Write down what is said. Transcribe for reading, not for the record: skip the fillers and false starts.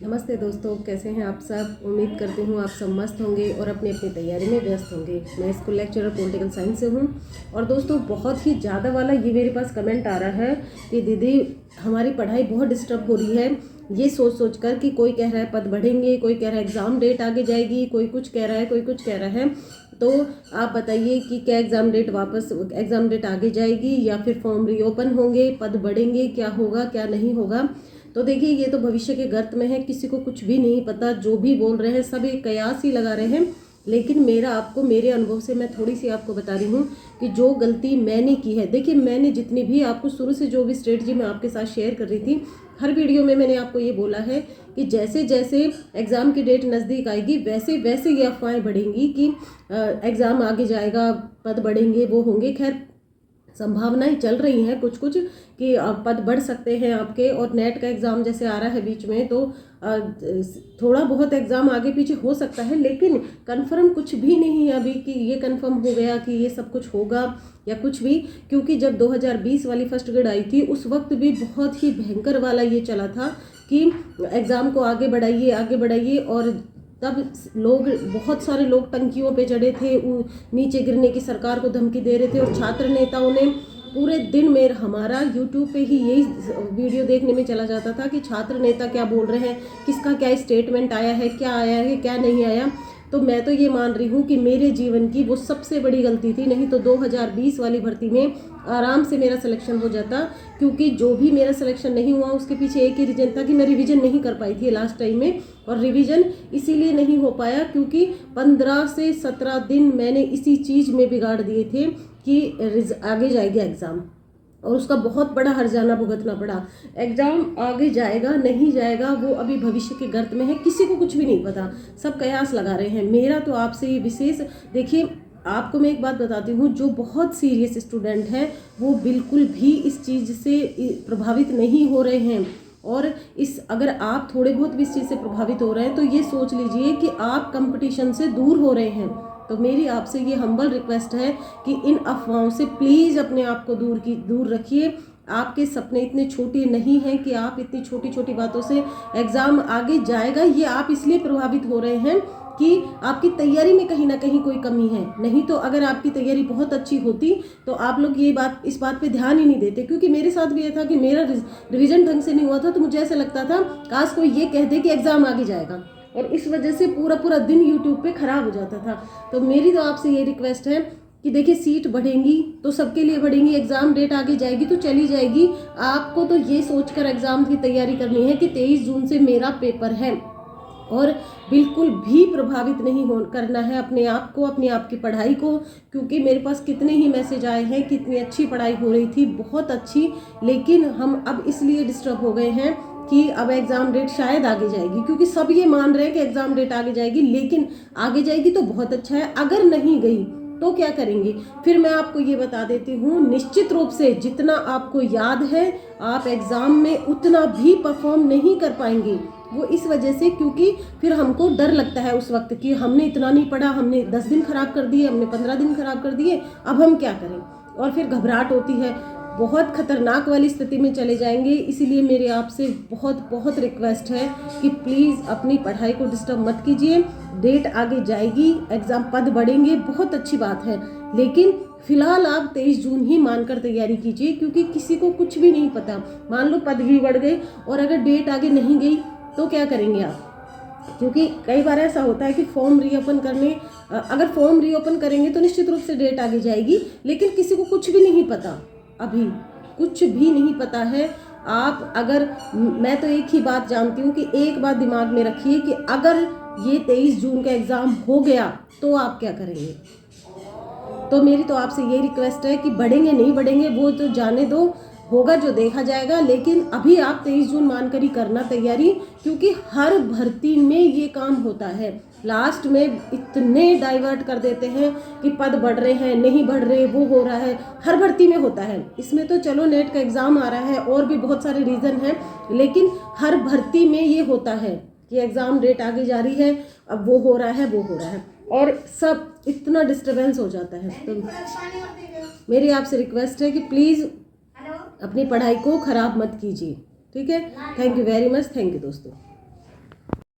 नमस्ते दोस्तों, कैसे हैं आप सब। उम्मीद करती हूँ आप सब मस्त होंगे और अपनी अपनी तैयारी में व्यस्त होंगे। मैं स्कूल लेक्चरर पॉलिटिकल साइंस से हूँ। और दोस्तों, बहुत ही ज़्यादा वाला ये मेरे पास कमेंट आ रहा है कि दीदी हमारी पढ़ाई बहुत डिस्टर्ब हो रही है, ये सोच सोच कर कि कोई कह रहा है पद बढ़ेंगे, कोई कह रहा है एग्ज़ाम डेट आगे जाएगी, कोई कुछ कह रहा है, कोई कुछ कह रहा है। तो आप बताइए कि क्या एग्ज़ाम डेट आगे जाएगी या फिर फॉर्म रीओपन होंगे, पद बढ़ेंगे, क्या होगा क्या नहीं होगा। तो देखिए, ये तो भविष्य के गर्त में है, किसी को कुछ भी नहीं पता। जो भी बोल रहे हैं सब एक कयास ही लगा रहे हैं। लेकिन मेरे अनुभव से मैं थोड़ी सी आपको बता रही हूँ कि जो गलती मैंने की है। देखिए, मैंने जितनी भी आपको शुरू से जो भी स्ट्रेटजी मैं आपके साथ शेयर कर रही थी, हर वीडियो में मैंने आपको ये बोला है कि जैसे जैसे एग्ज़ाम की डेट नज़दीक आएगी वैसे वैसे ये अफवाहें बढ़ेंगी कि एग्ज़ाम आगे जाएगा, पद बढ़ेंगे, वो होंगे। खैर, संभावनाएं चल रही हैं कुछ कुछ कि पद बढ़ सकते हैं आपके। और नेट का एग्ज़ाम जैसे आ रहा है बीच में, तो थोड़ा बहुत एग्ज़ाम आगे पीछे हो सकता है, लेकिन कंफर्म कुछ भी नहीं है अभी कि ये कंफर्म हो गया कि ये सब कुछ होगा या कुछ भी। क्योंकि जब 2020 वाली फर्स्ट ग्रेड आई थी उस वक्त भी बहुत ही भयंकर वाला ये चला था कि एग्ज़ाम को आगे बढ़ाइए आगे बढ़ाइए। और तब बहुत सारे लोग टंकियों पे चढ़े थे, नीचे गिरने की सरकार को धमकी दे रहे थे। और छात्र नेताओं ने पूरे दिन में हमारा यूट्यूब पे ही यही वीडियो देखने में चला जाता था कि छात्र नेता क्या बोल रहे हैं, किसका क्या स्टेटमेंट आया है, क्या आया है, क्या नहीं आया। तो मैं तो ये मान रही हूँ कि मेरे जीवन की वो सबसे बड़ी गलती थी। नहीं तो 2020 वाली भर्ती में आराम से मेरा सिलेक्शन हो जाता। क्योंकि जो भी मेरा सिलेक्शन नहीं हुआ उसके पीछे एक ही रीज़न था कि मैं रिवीजन नहीं कर पाई थी लास्ट टाइम में। और रिवीजन इसीलिए नहीं हो पाया क्योंकि 15 से 17 दिन मैंने इसी चीज़ में बिगाड़ दिए थे कि आगे जाएगा एग्ज़ाम, और उसका बहुत बड़ा हर्जाना भुगतना पड़ा। एग्ज़ाम आगे जाएगा नहीं जाएगा वो अभी भविष्य के गर्त में है, किसी को कुछ भी नहीं पता, सब कयास लगा रहे हैं। मेरा तो आपसे ये विशेष, देखिए आपको मैं एक बात बताती हूँ, जो बहुत सीरियस स्टूडेंट हैं वो बिल्कुल भी इस चीज़ से प्रभावित नहीं हो रहे हैं। और अगर आप थोड़े बहुत भी इस चीज़ से प्रभावित हो रहे हैं तो ये सोच लीजिए कि आप कंपटीशन से दूर हो रहे हैं। तो मेरी आपसे ये हम्बल रिक्वेस्ट है कि इन अफवाहों से प्लीज़ अपने आप को दूर रखिए। आपके सपने इतने छोटे नहीं हैं कि आप इतनी छोटी छोटी बातों से एग्ज़ाम आगे जाएगा, ये आप इसलिए प्रभावित हो रहे हैं कि आपकी तैयारी में कहीं ना कहीं कोई कमी है। नहीं तो अगर आपकी तैयारी बहुत अच्छी होती तो आप लोग इस बात पे ध्यान ही नहीं देते। क्योंकि मेरे साथ भी ये था कि मेरा रिवीजन ढंग से नहीं हुआ था, तो मुझे ऐसा लगता था काश कोई ये कह दे कि एग्ज़ाम आगे जाएगा, और इस वजह से पूरा पूरा दिन यूट्यूब पे खराब हो जाता था। तो मेरी तो आपसे ये रिक्वेस्ट है कि देखिए, सीट बढ़ेंगी तो सबके लिए बढ़ेंगी, एग्ज़ाम डेट आगे जाएगी तो चली जाएगी। आपको तो ये सोचकर एग्ज़ाम की तैयारी करनी है कि 23 जून से मेरा पेपर है, और बिल्कुल भी प्रभावित नहीं करना है अपने आप को, अपनी आपकी पढ़ाई को। क्योंकि मेरे पास कितने ही मैसेज आए हैं, कितनी अच्छी पढ़ाई हो रही थी, बहुत अच्छी, लेकिन हम अब इसलिए डिस्टर्ब हो गए हैं कि अब एग्ज़ाम डेट शायद आगे जाएगी। क्योंकि सब ये मान रहे हैं कि एग्ज़ाम डेट आगे जाएगी, लेकिन आगे जाएगी तो बहुत अच्छा है, अगर नहीं गई तो क्या करेंगे। फिर मैं आपको ये बता देती हूँ, निश्चित रूप से जितना आपको याद है आप एग्ज़ाम में उतना भी परफॉर्म नहीं कर पाएंगे। वो इस वजह से क्योंकि फिर हमको डर लगता है उस वक्त कि हमने इतना नहीं पढ़ा, हमने 10 दिन खराब कर दिए, हमने 15 दिन खराब कर दिए, अब हम क्या करें। और फिर घबराहट होती है, बहुत खतरनाक वाली स्थिति में चले जाएंगे। इसीलिए मेरे आपसे बहुत बहुत रिक्वेस्ट है कि प्लीज़ अपनी पढ़ाई को डिस्टर्ब मत कीजिए। डेट आगे जाएगी, एग्ज़ाम पद बढ़ेंगे, बहुत अच्छी बात है, लेकिन फिलहाल आप 23 जून ही मानकर तैयारी कीजिए। क्योंकि किसी को कुछ भी नहीं पता, मान लो पद भी बढ़ गए और अगर डेट आगे नहीं गई तो क्या करेंगे आप। क्योंकि कई बार ऐसा होता है कि अगर फॉर्म रीओपन करेंगे तो निश्चित रूप से डेट आगे जाएगी, लेकिन किसी को कुछ भी नहीं पता, अभी कुछ भी नहीं पता है। मैं तो एक ही बात जानती हूँ कि एक बात दिमाग में रखिए कि अगर ये 23 जून का एग्ज़ाम हो गया तो आप क्या करेंगे। तो मेरी तो आपसे ये रिक्वेस्ट है कि बढ़ेंगे नहीं बढ़ेंगे वो तो जाने दो, होगा जो देखा जाएगा। लेकिन अभी आप 23 जून मानकर ही करना तैयारी, क्योंकि हर भर्ती में ये काम होता है। लास्ट में इतने डाइवर्ट कर देते हैं कि पद बढ़ रहे हैं, नहीं बढ़ रहे, वो हो रहा है, हर भर्ती में होता है। इसमें तो चलो नेट का एग्ज़ाम आ रहा है और भी बहुत सारे रीज़न हैं, लेकिन हर भर्ती में ये होता है कि एग्ज़ाम डेट आगे जा रही है, अब वो हो रहा है, वो हो रहा है, और सब इतना डिस्टर्बेंस हो जाता है। तो मेरी आपसे रिक्वेस्ट है कि प्लीज़ अपनी पढ़ाई को ख़राब मत कीजिए, ठीक है। Thank you very much, thank you दोस्तों।